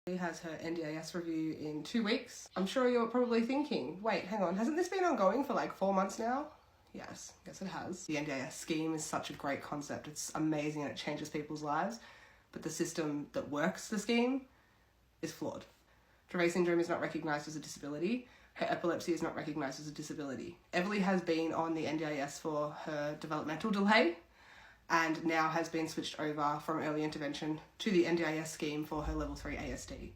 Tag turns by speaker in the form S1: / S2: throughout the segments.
S1: She has her NDIS review in 2 weeks. I'm sure you're probably thinking, wait, hang on, hasn't this been ongoing for like 4 months now? Yes, it has. The NDIS scheme is such a great concept. It's amazing and it changes people's lives. But the system that works the scheme is flawed. Dravet syndrome is not recognised as a disability. Her epilepsy is not recognised as a disability. Everly has been on the NDIS for her developmental delay and now has been switched over from early intervention to the NDIS scheme for her level 3 ASD.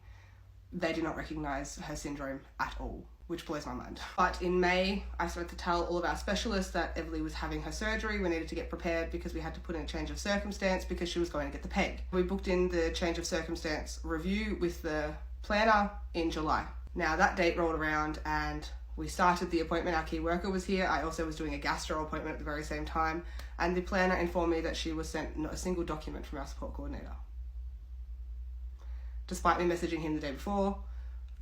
S1: They do not recognise her syndrome at all, which blows my mind. But in May, I started to tell all of our specialists that Everly was having her surgery. We needed to get prepared because we had to put in a change of circumstance because she was going to get the PEG. We booked in the change of circumstance review with the planner in July. Now that date rolled around and we started the appointment. Our key worker was here. I also was doing a gastro appointment at the very same time. And the planner informed me that she was sent not a single document from our support coordinator. Despite me messaging him the day before,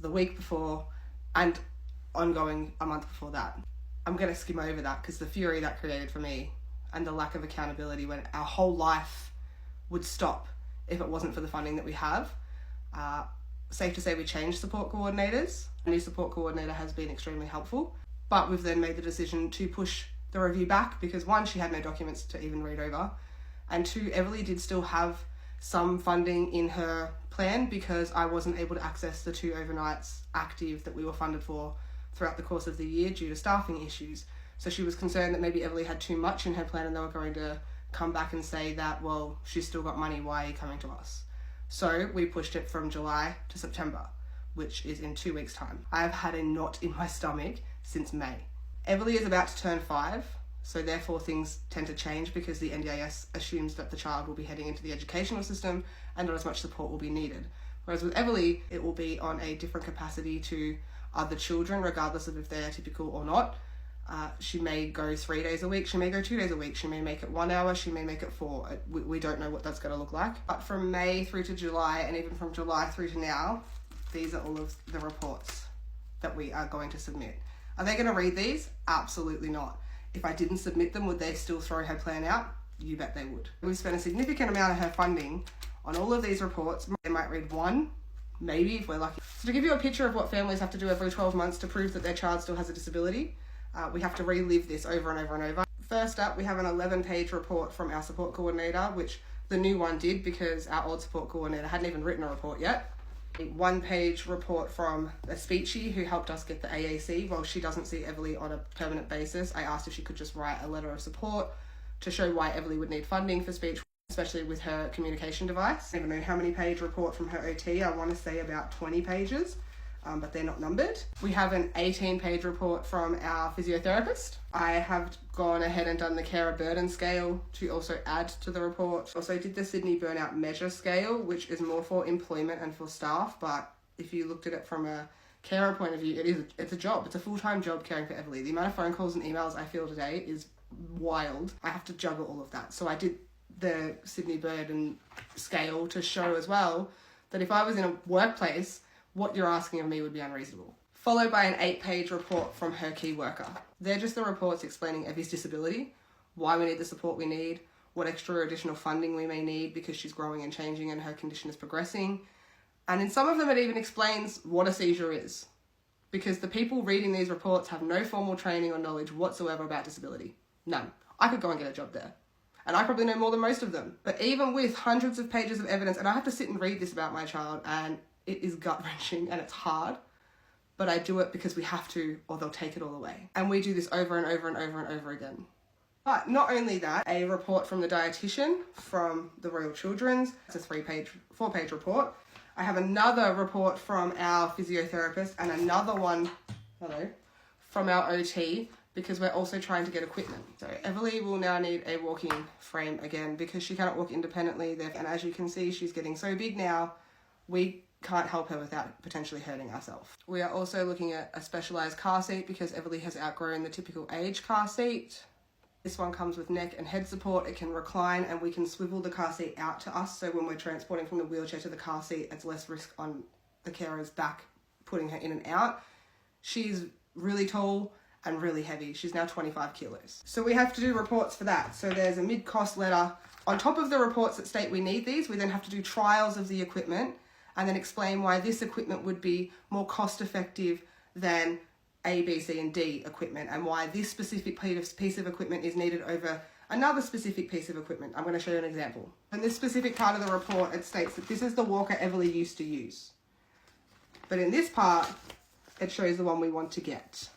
S1: the week before, and ongoing a month before that. I'm going to skim over that because the fury that created for me and the lack of accountability when our whole life would stop if it wasn't for the funding that we have. Safe to say we changed support coordinators. A new support coordinator has been extremely helpful, but we've then made the decision to push the review back because 1, she had no documents to even read over, and 2, Everly did still have some funding in her plan because I wasn't able to access the 2 overnights active that we were funded for throughout the course of the year due to staffing issues. So she was concerned that maybe Everly had too much in her plan and they were going to come back and say that, well, she's still got money, why are you coming to us? So we pushed it from July to September, which is in 2 weeks' time. I've had a knot in my stomach since May. Everly is about to turn 5, so therefore things tend to change because the NDIS assumes that the child will be heading into the educational system and not as much support will be needed. Whereas with Everly, it will be on a different capacity to other children, regardless of if they're typical or not. She may go 3 days a week, she may go 2 days a week, she may make it 1 hour, she may make it 4. We don't know what that's going to look like. But from May through to July, and even from July through to now, these are all of the reports that we are going to submit. Are they going to read these? Absolutely not. If I didn't submit them, would they still throw her plan out? You bet they would. We've spent a significant amount of her funding on all of these reports. They might read 1, maybe if we're lucky. So to give you a picture of what families have to do every 12 months to prove that their child still has a disability, we have to relive this over and over and over. First up, we have an 11-page report from our support coordinator, which the new one did because our old support coordinator hadn't even written a report yet. A 1-page report from a speechy who helped us get the AAC. While she doesn't see Everly on a permanent basis, I asked if she could just write a letter of support to show why Everly would need funding for speech, especially with her communication device. I don't even know how many page report from her OT. I want to say about 20 pages. But they're not numbered. We have an 18-page report from our physiotherapist. I have gone ahead and done the carer burden scale to also add to the report. Also did the Sydney Burnout Measure Scale, which is more for employment and for staff, but if you looked at it from a carer point of view, it's a job. It's a full-time job caring for Everly. The amount of phone calls and emails I feel today is wild. I have to juggle all of that. So I did the Sydney Burden Scale to show as well that if I was in a workplace, what you're asking of me would be unreasonable. Followed by an 8-page report from her key worker. They're just the reports explaining Evie's disability, why we need the support we need, what extra or additional funding we may need because she's growing and changing and her condition is progressing. And in some of them it even explains what a seizure is. Because the people reading these reports have no formal training or knowledge whatsoever about disability. None. I could go and get a job there. And I probably know more than most of them. But even with hundreds of pages of evidence, and I have to sit and read this about my child, and it is gut-wrenching and it's hard, but I do it because we have to or they'll take it all away. And we do this over and over and over and over again. But not only that, a report from the dietitian from the Royal Children's. It's a 4-page report. I have another report from our physiotherapist and another one, from our OT because we're also trying to get equipment. So Everly will now need a walking frame again because she cannot walk independently. And as you can see, she's getting so big now, we can't help her without potentially hurting ourselves. We are also looking at a specialised car seat because Everly has outgrown the typical age car seat. This one comes with neck and head support. It can recline and we can swivel the car seat out to us. So when we're transporting from the wheelchair to the car seat, it's less risk on the carer's back putting her in and out. She's really tall and really heavy. She's now 25 kilos. So we have to do reports for that. So there's a mid-cost letter. On top of the reports that state we need these, we then have to do trials of the equipment and then explain why this equipment would be more cost effective than A, B, C, and D equipment, and why this specific piece of equipment is needed over another specific piece of equipment. I'm going to show you an example. In this specific part of the report, it states that this is the walker Everly used to use. But in this part, it shows the one we want to get.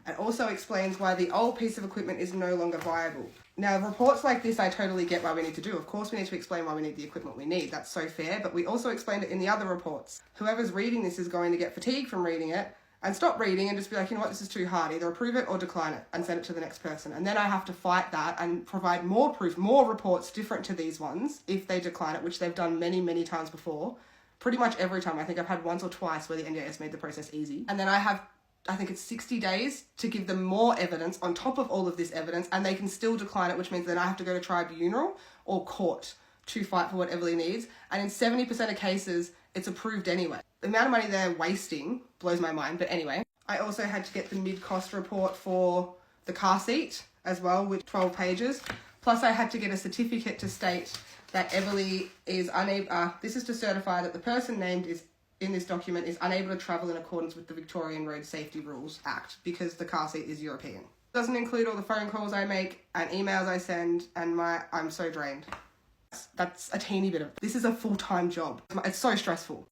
S1: It also explains why the old piece of equipment is no longer viable. Now, reports like this, I totally get why we need to do. Of course, we need to explain why we need the equipment we need. That's so fair, but we also explained it in the other reports. Whoever's reading this is going to get fatigued from reading it and stop reading and just be like, you know what, this is too hard. Either approve it or decline it and send it to the next person. And then I have to fight that and provide more proof, more reports different to these ones if they decline it, which they've done many, many times before. Pretty much every time. I think I've had once or twice where the NDIS made the process easy. And then I think it's 60 days to give them more evidence on top of all of this evidence, and they can still decline it, which means then I have to go to tribunal or court to fight for what Everly needs. And in 70% of cases, it's approved anyway. The amount of money they're wasting blows my mind, but anyway. I also had to get the mid-cost report for the car seat as well, with 12 pages. Plus I had to get a certificate to state that Everly is unable, this is to certify that the person named in this document is unable to travel in accordance with the Victorian Road Safety Rules Act because the car seat is European. It doesn't include all the phone calls I make and emails I send, and I'm so drained. That's a teeny bit of it. This is a full-time job. It's so stressful.